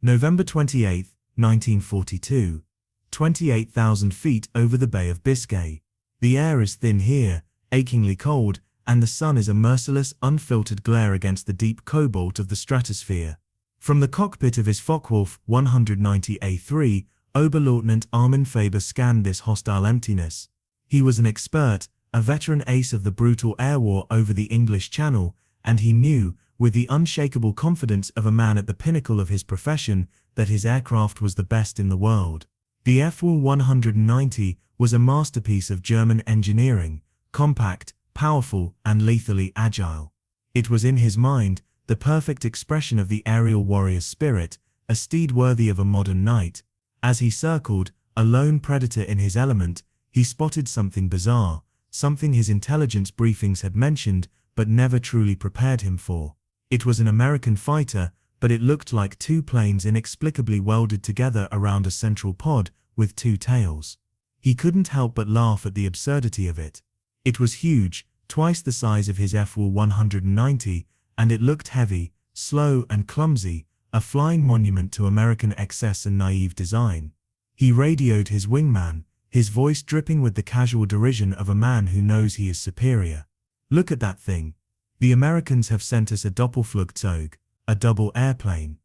November 28, 1942. 28,000 feet over the Bay of Biscay. The air is thin here, achingly cold, and the sun is a merciless, unfiltered glare against the deep cobalt of the stratosphere. From the cockpit of his Focke-Wulf 190A3, Oberleutnant Armin Faber scanned this hostile emptiness. He was an expert, a veteran ace of the brutal air war over the English Channel, and he knew, with the unshakable confidence of a man at the pinnacle of his profession, that his aircraft was the best in the world. The F-Wul 190 was a masterpiece of German engineering, compact, powerful, and lethally agile. It was in his mind, the perfect expression of the aerial warrior's spirit, a steed worthy of a modern knight. As he circled, a lone predator in his element, he spotted something bizarre, something his intelligence briefings had mentioned but never truly prepared him for. It was an American fighter, but it looked like two planes inexplicably welded together around a central pod with two tails. He couldn't help but laugh at the absurdity of it. It was huge, twice the size of his F-Wul 190, and it looked heavy, slow and clumsy, a flying monument to American excess and naive design. He radioed his wingman, his voice dripping with the casual derision of a man who knows he is superior. "Look at that thing. The Americans have sent us a Doppelflugzeug, a double airplane.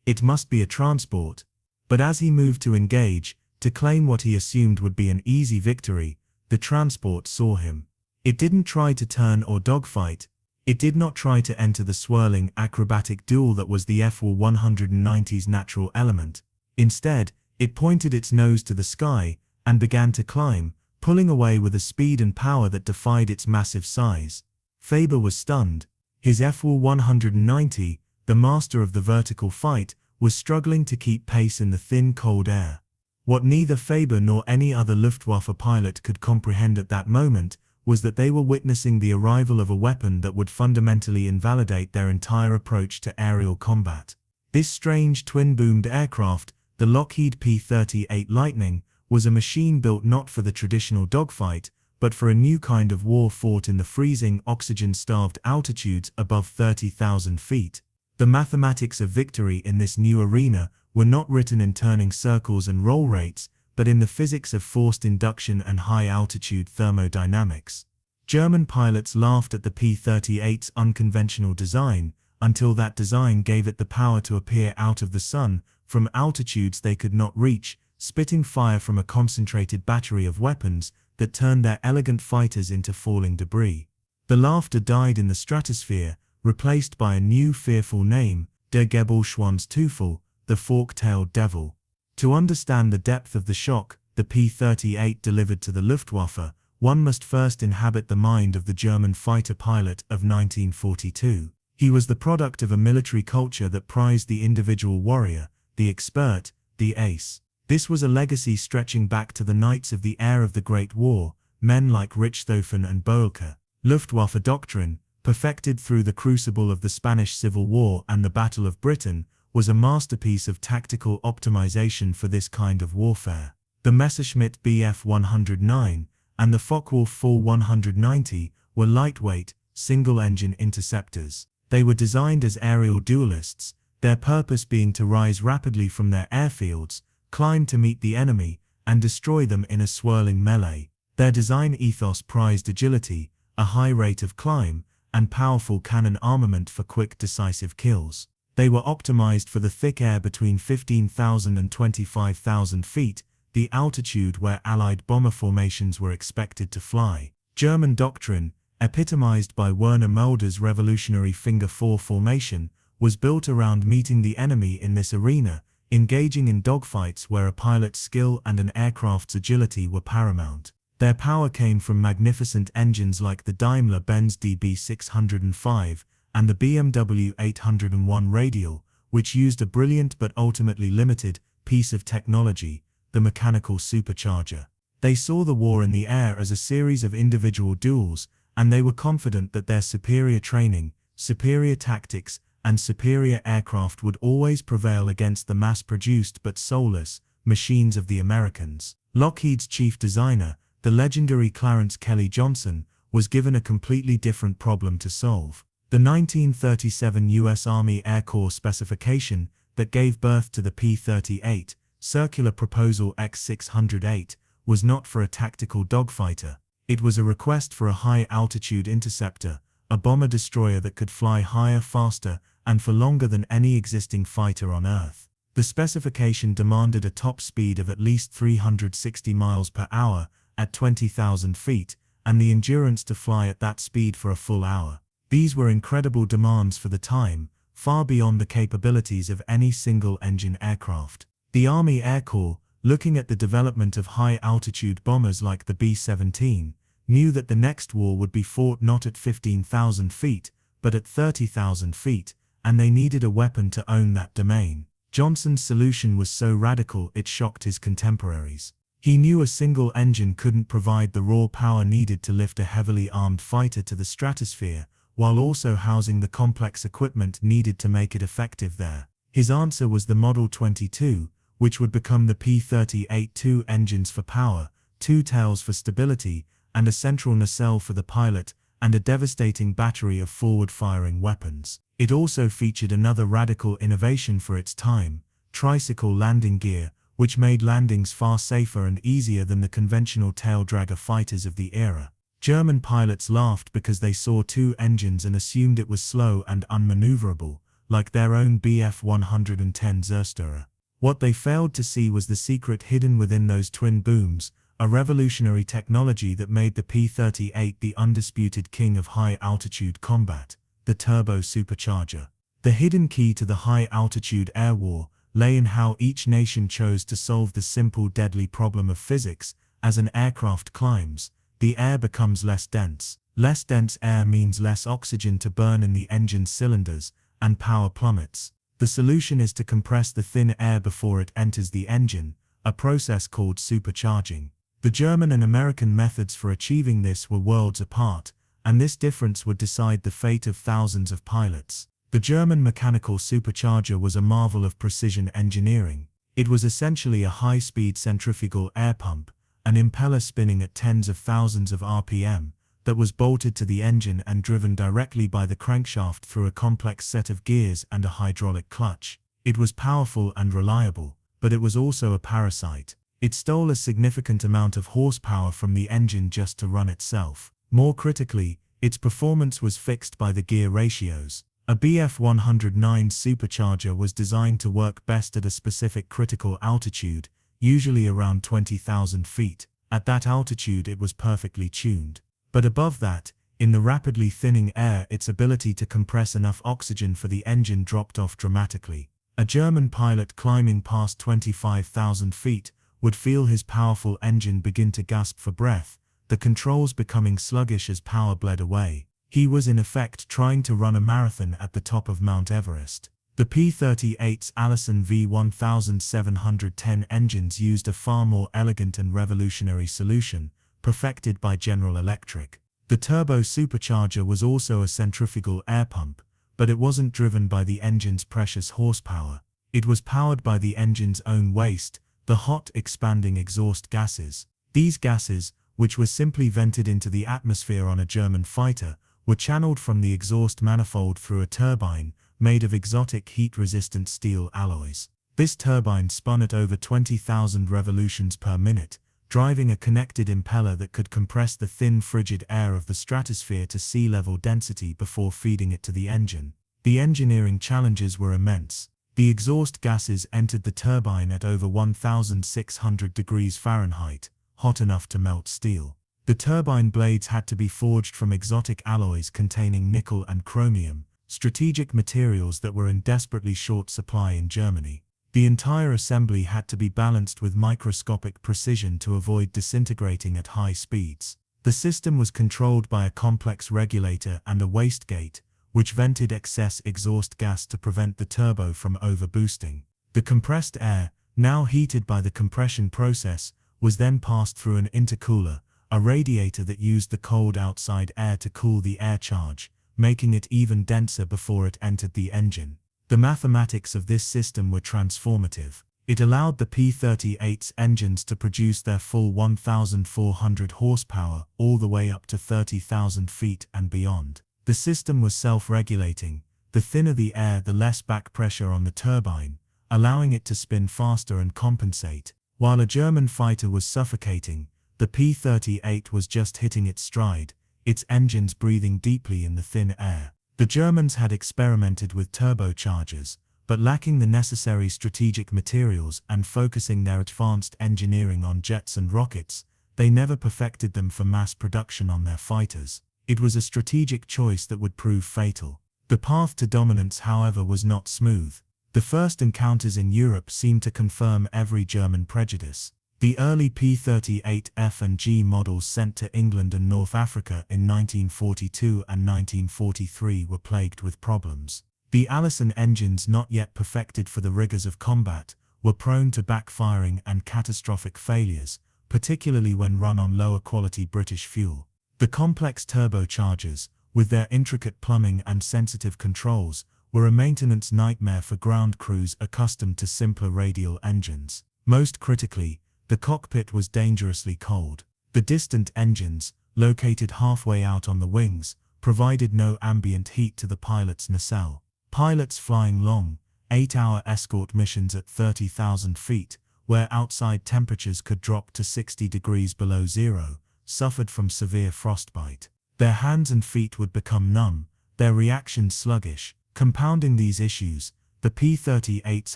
It must be a transport." But as he moved to engage, to claim what he assumed would be an easy victory, the transport saw him. It didn't try to turn or dogfight. It did not try to enter the swirling, acrobatic duel that was the F-Wul 190's natural element. Instead, it pointed its nose to the sky and began to climb, pulling away with a speed and power that defied its massive size. Faber was stunned. His F-Wul 190, the master of the vertical fight, was struggling to keep pace in the thin, cold air. What neither Faber nor any other Luftwaffe pilot could comprehend at that moment was that they were witnessing the arrival of a weapon that would fundamentally invalidate their entire approach to aerial combat. This strange twin-boomed aircraft, the Lockheed P-38 Lightning, was a machine built not for the traditional dogfight, but for a new kind of war fought in the freezing, oxygen-starved altitudes above 30,000 feet. The mathematics of victory in this new arena were not written in turning circles and roll rates, but in the physics of forced induction and high-altitude thermodynamics. German pilots laughed at the P-38's unconventional design, until that design gave it the power to appear out of the sun, from altitudes they could not reach, spitting fire from a concentrated battery of weapons that turned their elegant fighters into falling debris. The laughter died in the stratosphere, replaced by a new fearful name, Der Gebelschwanzteufel, the fork-tailed devil. To understand the depth of the shock the P-38 delivered to the Luftwaffe, one must first inhabit the mind of the German fighter pilot of 1942. He was the product of a military culture that prized the individual warrior, the expert, the ace. This was a legacy stretching back to the knights of the air of the Great War, men like Richthofen and Boelcke. Luftwaffe doctrine, perfected through the crucible of the Spanish Civil War and the Battle of Britain, was a masterpiece of tactical optimization for this kind of warfare. The Messerschmitt Bf 109 and the Focke-Wulf Full 190 were lightweight, single-engine interceptors. They were designed as aerial duelists, their purpose being to rise rapidly from their airfields, climb to meet the enemy, and destroy them in a swirling melee. Their design ethos prized agility, a high rate of climb, and powerful cannon armament for quick, decisive kills. They were optimized for the thick air between 15,000 and 25,000 feet, the altitude where Allied bomber formations were expected to fly. German doctrine, epitomized by Werner Mulder's revolutionary Finger 4 formation, was built around meeting the enemy in this arena, engaging in dogfights where a pilot's skill and an aircraft's agility were paramount. Their power came from magnificent engines like the Daimler-Benz DB605 and the BMW 801 Radial, which used a brilliant but ultimately limited piece of technology, the mechanical supercharger. They saw the war in the air as a series of individual duels, and they were confident that their superior training, superior tactics, and superior aircraft would always prevail against the mass-produced but soulless machines of the Americans. Lockheed's chief designer, the legendary Clarence Kelly Johnson, was given a completely different problem to solve. The 1937 U.S. Army Air Corps specification that gave birth to the P-38, Circular Proposal X-608, was not for a tactical dogfighter. It was a request for a high-altitude interceptor, a bomber-destroyer that could fly higher, faster, and for longer than any existing fighter on Earth. The specification demanded a top speed of at least 360 miles per hour at 20,000 feet, and the endurance to fly at that speed for a full hour. These were incredible demands for the time, far beyond the capabilities of any single-engine aircraft. The Army Air Corps, looking at the development of high-altitude bombers like the B-17, knew that the next war would be fought not at 15,000 feet, but at 30,000 feet, and they needed a weapon to own that domain. Johnson's solution was so radical it shocked his contemporaries. He knew a single engine couldn't provide the raw power needed to lift a heavily armed fighter to the stratosphere, while also housing the complex equipment needed to make it effective there. His answer was the Model 22, which would become the P-38, 2 engines for power, 2 tails for stability, and a central nacelle for the pilot, and a devastating battery of forward-firing weapons. It also featured another radical innovation for its time, tricycle landing gear, which made landings far safer and easier than the conventional tail-dragger fighters of the era. German pilots laughed because they saw 2 engines and assumed it was slow and unmaneuverable, like their own Bf-110 Zerstörer. What they failed to see was the secret hidden within those twin booms, a revolutionary technology that made the P-38 the undisputed king of high-altitude combat, the turbo-supercharger. The hidden key to the high-altitude air war lay in how each nation chose to solve the simple deadly problem of physics. As an aircraft climbs, the air becomes less dense. Less dense air means less oxygen to burn in the engine's cylinders, and power plummets. The solution is to compress the thin air before it enters the engine, a process called supercharging. The German and American methods for achieving this were worlds apart, and this difference would decide the fate of thousands of pilots. The German mechanical supercharger was a marvel of precision engineering. It was essentially a high-speed centrifugal air pump, an impeller spinning at tens of thousands of RPM, that was bolted to the engine and driven directly by the crankshaft through a complex set of gears and a hydraulic clutch. It was powerful and reliable, but it was also a parasite. It stole a significant amount of horsepower from the engine just to run itself. More critically, its performance was fixed by the gear ratios. A Bf-109 supercharger was designed to work best at a specific critical altitude, usually around 20,000 feet. At that altitude it was perfectly tuned. But above that, in the rapidly thinning air, its ability to compress enough oxygen for the engine dropped off dramatically. A German pilot climbing past 25,000 feet would feel his powerful engine begin to gasp for breath, the controls becoming sluggish as power bled away. He was in effect trying to run a marathon at the top of Mount Everest. The P-38's Allison V1710 engines used a far more elegant and revolutionary solution, perfected by General Electric. The turbo-supercharger was also a centrifugal air pump, but it wasn't driven by the engine's precious horsepower. It was powered by the engine's own waste, the hot, expanding exhaust gases. These gases, which were simply vented into the atmosphere on a German fighter, were channeled from the exhaust manifold through a turbine made of exotic heat-resistant steel alloys. This turbine spun at over 20,000 revolutions per minute, driving a connected impeller that could compress the thin, frigid air of the stratosphere to sea-level density before feeding it to the engine. The engineering challenges were immense. The exhaust gases entered the turbine at over 1,600 degrees Fahrenheit, hot enough to melt steel. The turbine blades had to be forged from exotic alloys containing nickel and chromium, strategic materials that were in desperately short supply in Germany. The entire assembly had to be balanced with microscopic precision to avoid disintegrating at high speeds. The system was controlled by a complex regulator and a wastegate, which vented excess exhaust gas to prevent the turbo from overboosting. The compressed air, now heated by the compression process, was then passed through an intercooler, a radiator that used the cold outside air to cool the air charge, making it even denser before it entered the engine. The mathematics of this system were transformative. It allowed the P-38's engines to produce their full 1,400 horsepower all the way up to 30,000 feet and beyond. The system was self-regulating. The thinner the air, the less back pressure on the turbine, allowing it to spin faster and compensate. While a German fighter was suffocating, the P-38 was just hitting its stride, its engines breathing deeply in the thin air. The Germans had experimented with turbochargers, but lacking the necessary strategic materials and focusing their advanced engineering on jets and rockets, they never perfected them for mass production on their fighters. It was a strategic choice that would prove fatal. The path to dominance, however, was not smooth. The first encounters in Europe seemed to confirm every German prejudice. The early P-38F and G models sent to England and North Africa in 1942 and 1943 were plagued with problems. The Allison engines, not yet perfected for the rigors of combat, were prone to backfiring and catastrophic failures, particularly when run on lower-quality British fuel. The complex turbochargers, with their intricate plumbing and sensitive controls, were a maintenance nightmare for ground crews accustomed to simpler radial engines. Most critically, the cockpit was dangerously cold. The distant engines, located halfway out on the wings, provided no ambient heat to the pilot's nacelle. Pilots flying long, 8-hour escort missions at 30,000 feet, where outside temperatures could drop to 60 degrees below zero, suffered from severe frostbite. Their hands and feet would become numb, their reactions sluggish. Compounding these issues, the P-38's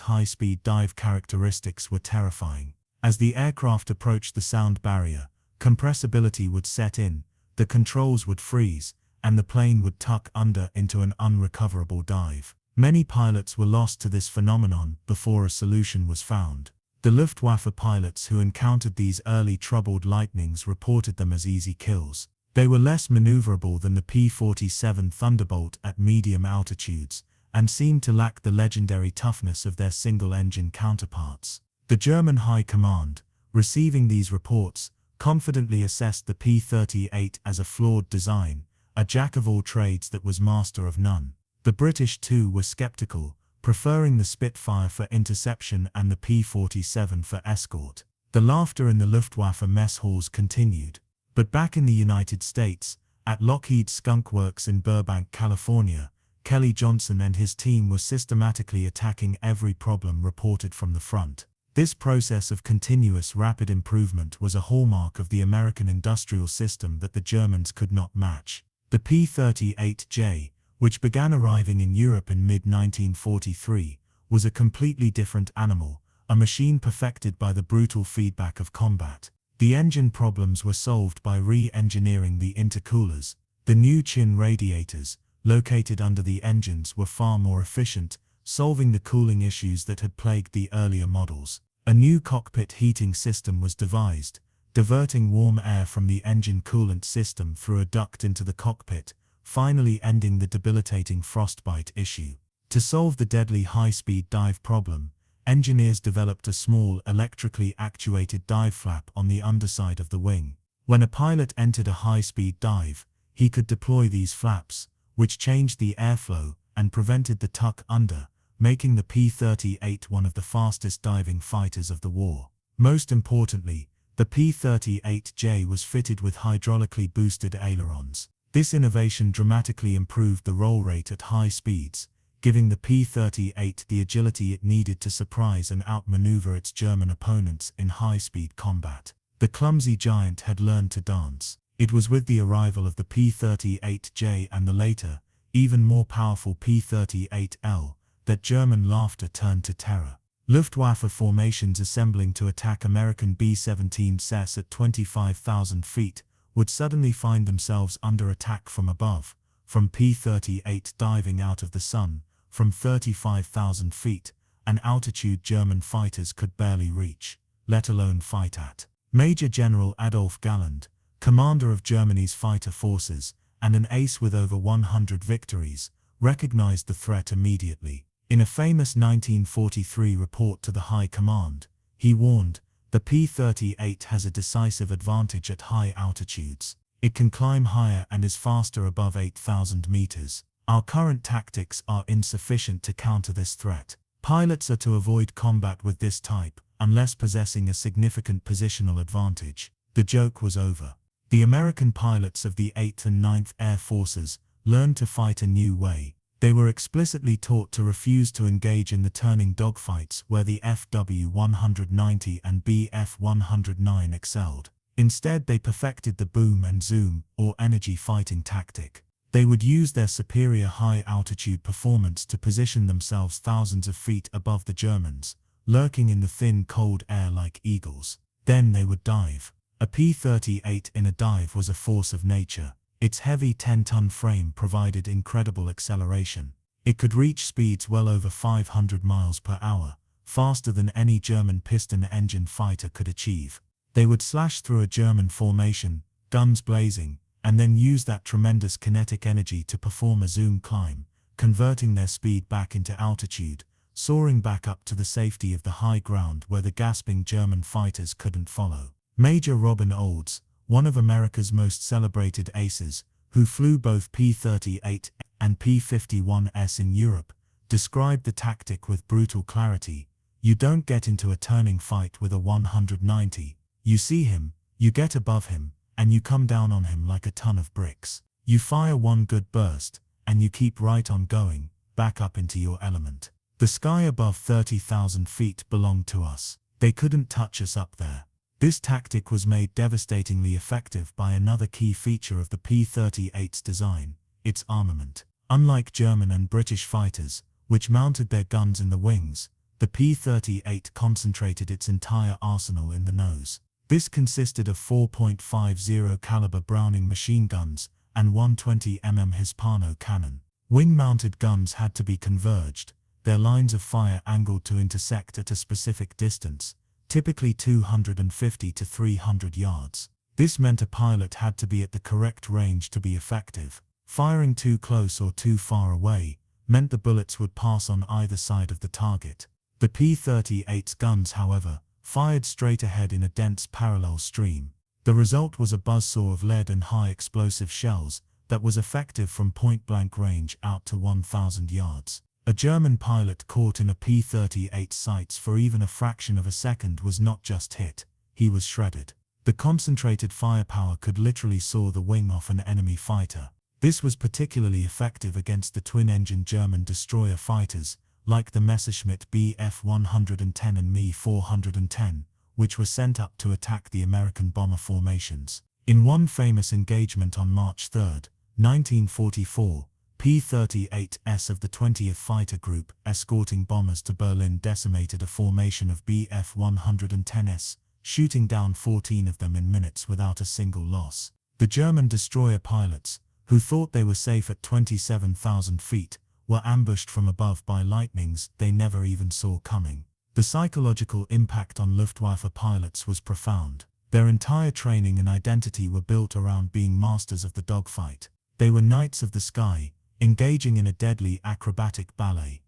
high-speed dive characteristics were terrifying. As the aircraft approached the sound barrier, compressibility would set in, the controls would freeze, and the plane would tuck under into an unrecoverable dive. Many pilots were lost to this phenomenon before a solution was found. The Luftwaffe pilots who encountered these early troubled Lightnings reported them as easy kills. They were less maneuverable than the P-47 Thunderbolt at medium altitudes, and seemed to lack the legendary toughness of their single-engine counterparts. The German High Command, receiving these reports, confidently assessed the P-38 as a flawed design, a jack-of-all-trades that was master of none. The British too were skeptical, preferring the Spitfire for interception and the P-47 for escort. The laughter in the Luftwaffe mess halls continued. But back in the United States, at Lockheed Skunk Works in Burbank, California, Kelly Johnson and his team were systematically attacking every problem reported from the front. This process of continuous rapid improvement was a hallmark of the American industrial system that the Germans could not match. The P-38J, which began arriving in Europe in mid-1943, was a completely different animal, a machine perfected by the brutal feedback of combat. The engine problems were solved by re-engineering the intercoolers. The new chin radiators, located under the engines, were far more efficient, solving the cooling issues that had plagued the earlier models. A new cockpit heating system was devised, diverting warm air from the engine coolant system through a duct into the cockpit, finally ending the debilitating frostbite issue. To solve the deadly high-speed dive problem, engineers developed a small electrically actuated dive flap on the underside of the wing. When a pilot entered a high-speed dive, he could deploy these flaps, which changed the airflow and prevented the tuck under, making the P-38 one of the fastest diving fighters of the war. Most importantly, the P-38J was fitted with hydraulically boosted ailerons. This innovation dramatically improved the roll rate at high speeds, giving the P-38 the agility it needed to surprise and outmaneuver its German opponents in high-speed combat. The clumsy giant had learned to dance. It was with the arrival of the P-38J and the later, even more powerful P-38L, that German laughter turned to terror. Luftwaffe formations assembling to attack American B-17s at 25,000 feet would suddenly find themselves under attack from above, from P-38 diving out of the sun, from 35,000 feet, an altitude German fighters could barely reach, let alone fight at. Major General Adolf Galland, commander of Germany's fighter forces, and an ace with over 100 victories, recognized the threat immediately. In a famous 1943 report to the High Command, he warned, "The P-38 has a decisive advantage at high altitudes. It can climb higher and is faster above 8,000 meters. Our current tactics are insufficient to counter this threat. Pilots are to avoid combat with this type, unless possessing a significant positional advantage." The joke was over. The American pilots of the 8th and 9th Air Forces learned to fight a new way. They were explicitly taught to refuse to engage in the turning dogfights where the FW-190 and Bf-109 excelled. Instead, they perfected the boom and zoom, or energy fighting tactic. They would use their superior high-altitude performance to position themselves thousands of feet above the Germans, lurking in the thin, cold air like eagles. Then they would dive. A P-38 in a dive was a force of nature. Its heavy 10-ton frame provided incredible acceleration. It could reach speeds well over 500 miles per hour, faster than any German piston-engine fighter could achieve. They would slash through a German formation, guns blazing, and then use that tremendous kinetic energy to perform a zoom climb, converting their speed back into altitude, soaring back up to the safety of the high ground where the gasping German fighters couldn't follow. Major Robin Olds, one of America's most celebrated aces, who flew both P-38 and P-51s in Europe, described the tactic with brutal clarity. You don't get into a turning fight with a 190. You see him, you get above him, and you come down on him like a ton of bricks. You fire one good burst, and you keep right on going, back up into your element. The sky above 30,000 feet belonged to us. They couldn't touch us up there. This tactic was made devastatingly effective by another key feature of the P-38's design, its armament. Unlike German and British fighters, which mounted their guns in the wings, the P-38 concentrated its entire arsenal in the nose. This consisted of 4.50 caliber Browning machine guns and 120 mm Hispano cannon. Wing-mounted guns had to be converged, their lines of fire angled to intersect at a specific distance, typically 250 to 300 yards. This meant a pilot had to be at the correct range to be effective. Firing too close or too far away meant the bullets would pass on either side of the target. The P-38's guns, however, fired straight ahead in a dense parallel stream. The result was a buzzsaw of lead and high explosive shells that was effective from point-blank range out to 1,000 yards. A German pilot caught in a P-38 sights for even a fraction of a second was not just hit, he was shredded. The concentrated firepower could literally saw the wing off an enemy fighter. This was particularly effective against the twin-engine German destroyer fighters, like the Messerschmitt Bf-110 and Me-410, which were sent up to attack the American bomber formations. In one famous engagement on March 3, 1944, P-38s of the 20th Fighter Group, escorting bombers to Berlin, decimated a formation of Bf-110s, shooting down 14 of them in minutes without a single loss. The German destroyer pilots, who thought they were safe at 27,000 feet, were ambushed from above by lightnings they never even saw coming. The psychological impact on Luftwaffe pilots was profound. Their entire training and identity were built around being masters of the dogfight. They were knights of the sky, engaging in a deadly acrobatic ballet.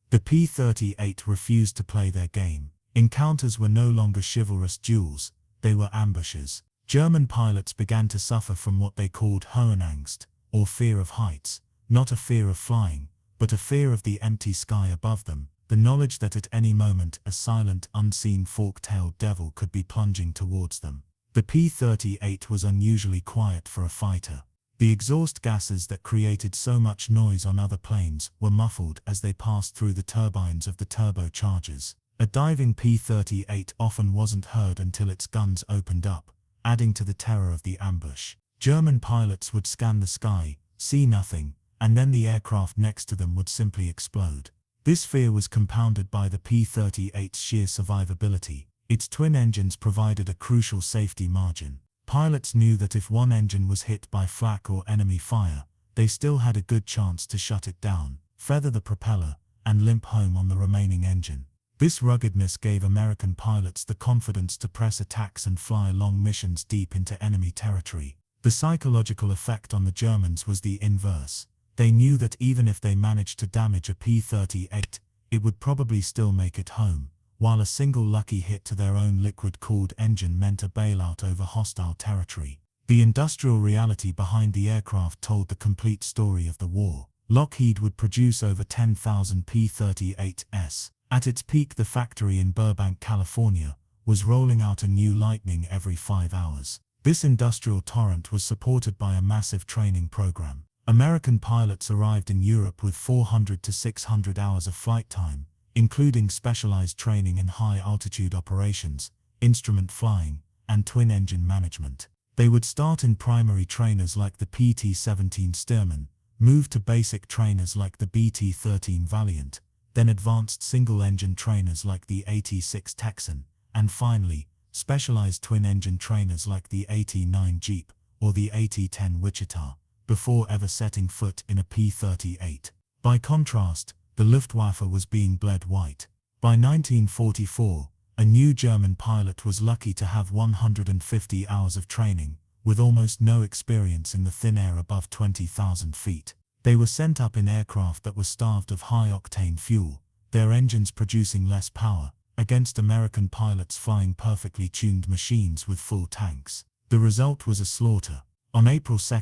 The P-38 refused to play their game. Encounters were no longer chivalrous duels, they were ambushes. German pilots began to suffer from what they called Höhenangst, or fear of heights, not a fear of flying, but a fear of the empty sky above them, the knowledge that at any moment a silent, unseen fork-tailed devil could be plunging towards them. The P-38 was unusually quiet for a fighter. The exhaust gases that created so much noise on other planes were muffled as they passed through the turbines of the turbochargers. A diving P-38 often wasn't heard until its guns opened up, adding to the terror of the ambush. German pilots would scan the sky, see nothing, and then the aircraft next to them would simply explode. This fear was compounded by the P-38's sheer survivability. Its twin engines provided a crucial safety margin. Pilots knew that if one engine was hit by flak or enemy fire, they still had a good chance to shut it down, feather the propeller, and limp home on the remaining engine. This ruggedness gave American pilots the confidence to press attacks and fly long missions deep into enemy territory. The psychological effect on the Germans was the inverse. They knew that even if they managed to damage a P-38, it would probably still make it home, while a single lucky hit to their own liquid-cooled engine meant a bailout over hostile territory. The industrial reality behind the aircraft told the complete story of the war. Lockheed would produce over 10,000 P-38s. At its peak, the factory in Burbank, California, was rolling out a new Lightning every 5 hours. This industrial torrent was supported by a massive training program. American pilots arrived in Europe with 400 to 600 hours of flight time, including specialized training in high-altitude operations, instrument flying, and twin-engine management. They would start in primary trainers like the PT-17 Stearman, move to basic trainers like the BT-13 Valiant, then advanced single-engine trainers like the AT-6 Texan, and finally, specialized twin-engine trainers like the AT-9 Jeep or the AT-10 Wichita, before ever setting foot in a P-38. By contrast, the Luftwaffe was being bled white. By 1944, a new German pilot was lucky to have 150 hours of training, with almost no experience in the thin air above 20,000 feet. They were sent up in aircraft that were starved of high-octane fuel, their engines producing less power, against American pilots flying perfectly tuned machines with full tanks. The result was a slaughter. On April 2,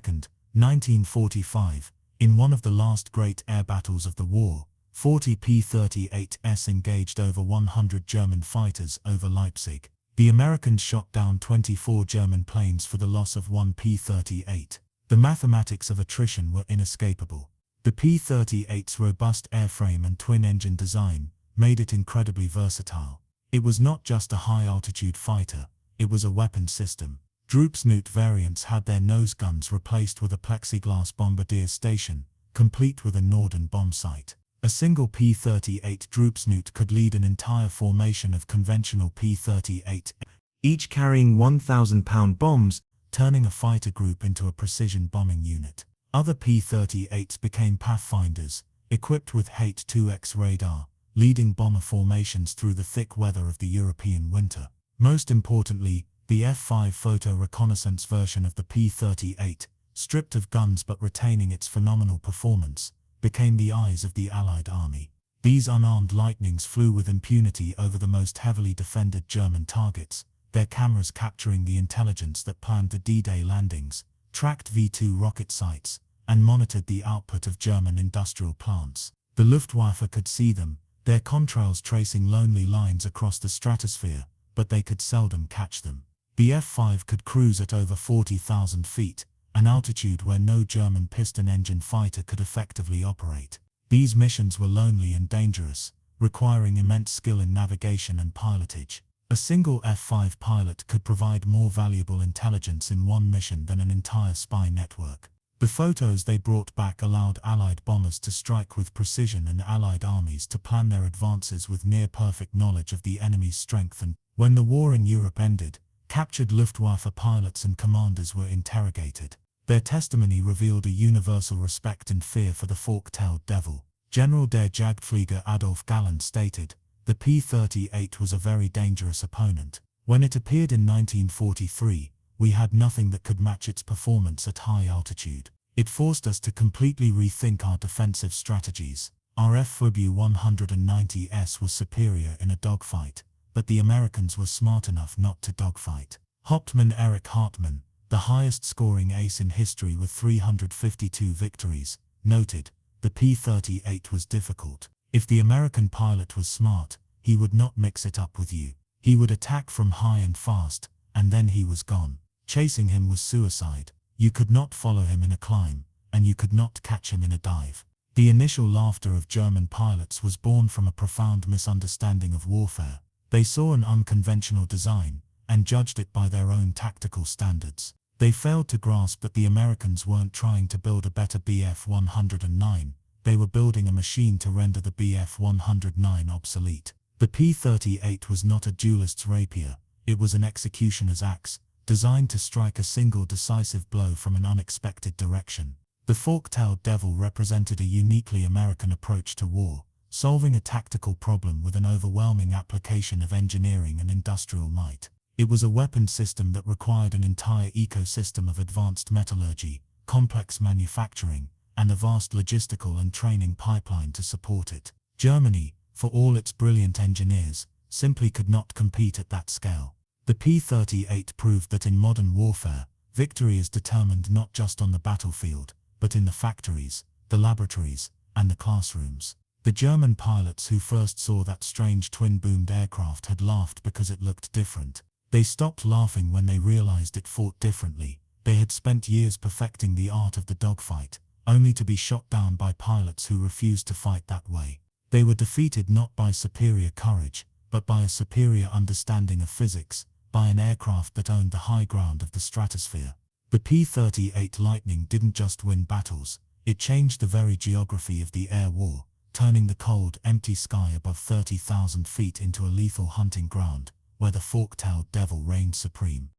1945, in one of the last great air battles of the war, 40 P-38s engaged over 100 German fighters over Leipzig. The Americans shot down 24 German planes for the loss of one P-38. The mathematics of attrition were inescapable. The P-38's robust airframe and twin-engine design made it incredibly versatile. It was not just a high-altitude fighter, it was a weapon system. Droopsnoot variants had their nose guns replaced with a plexiglass bombardier station, complete with a Norden bomb sight. A single P-38 Droopsnoot could lead an entire formation of conventional P-38, each carrying 1,000-pound bombs, turning a fighter group into a precision bombing unit. Other P-38s became pathfinders, equipped with H-2X radar, leading bomber formations through the thick weather of the European winter. Most importantly, the F-5 photo reconnaissance version of the P-38, stripped of guns but retaining its phenomenal performance, became the eyes of the Allied army. These unarmed Lightnings flew with impunity over the most heavily defended German targets, their cameras capturing the intelligence that planned the D-Day landings, tracked V-2 rocket sites, and monitored the output of German industrial plants. The Luftwaffe could see them, their contrails tracing lonely lines across the stratosphere, but they could seldom catch them. The F-5 could cruise at over 40,000 feet, an altitude where no German piston-engine fighter could effectively operate. These missions were lonely and dangerous, requiring immense skill in navigation and pilotage. A single F-5 pilot could provide more valuable intelligence in one mission than an entire spy network. The photos they brought back allowed Allied bombers to strike with precision and Allied armies to plan their advances with near-perfect knowledge of the enemy's strength. And when the war in Europe ended, captured Luftwaffe pilots and commanders were interrogated. Their testimony revealed a universal respect and fear for the fork-tailed devil. General der Jagdflieger Adolf Galland stated, "The P-38 was a very dangerous opponent. When it appeared in 1943, we had nothing that could match its performance at high altitude. It forced us to completely rethink our defensive strategies. Our F-190S was superior in a dogfight, but the Americans were smart enough not to dogfight." Hauptmann Erich Hartmann, the highest-scoring ace in history with 352 victories, noted, "The P-38 was difficult. If the American pilot was smart, he would not mix it up with you. He would attack from high and fast, and then he was gone. Chasing him was suicide. You could not follow him in a climb, and you could not catch him in a dive." The initial laughter of German pilots was born from a profound misunderstanding of warfare. They saw an unconventional design, and judged it by their own tactical standards. They failed to grasp that the Americans weren't trying to build a better Bf-109, they were building a machine to render the Bf-109 obsolete. The P-38 was not a duelist's rapier, it was an executioner's axe, designed to strike a single decisive blow from an unexpected direction. The fork-tailed devil represented a uniquely American approach to war, solving a tactical problem with an overwhelming application of engineering and industrial might. It was a weapon system that required an entire ecosystem of advanced metallurgy, complex manufacturing, and a vast logistical and training pipeline to support it. Germany, for all its brilliant engineers, simply could not compete at that scale. The P-38 proved that in modern warfare, victory is determined not just on the battlefield, but in the factories, the laboratories, and the classrooms. The German pilots who first saw that strange twin-boomed aircraft had laughed because it looked different. They stopped laughing when they realized it fought differently. They had spent years perfecting the art of the dogfight, only to be shot down by pilots who refused to fight that way. They were defeated not by superior courage, but by a superior understanding of physics, by an aircraft that owned the high ground of the stratosphere. The P-38 Lightning didn't just win battles, it changed the very geography of the air war, turning the cold, empty sky above 30,000 feet into a lethal hunting ground, where the fork-tailed devil reigned supreme.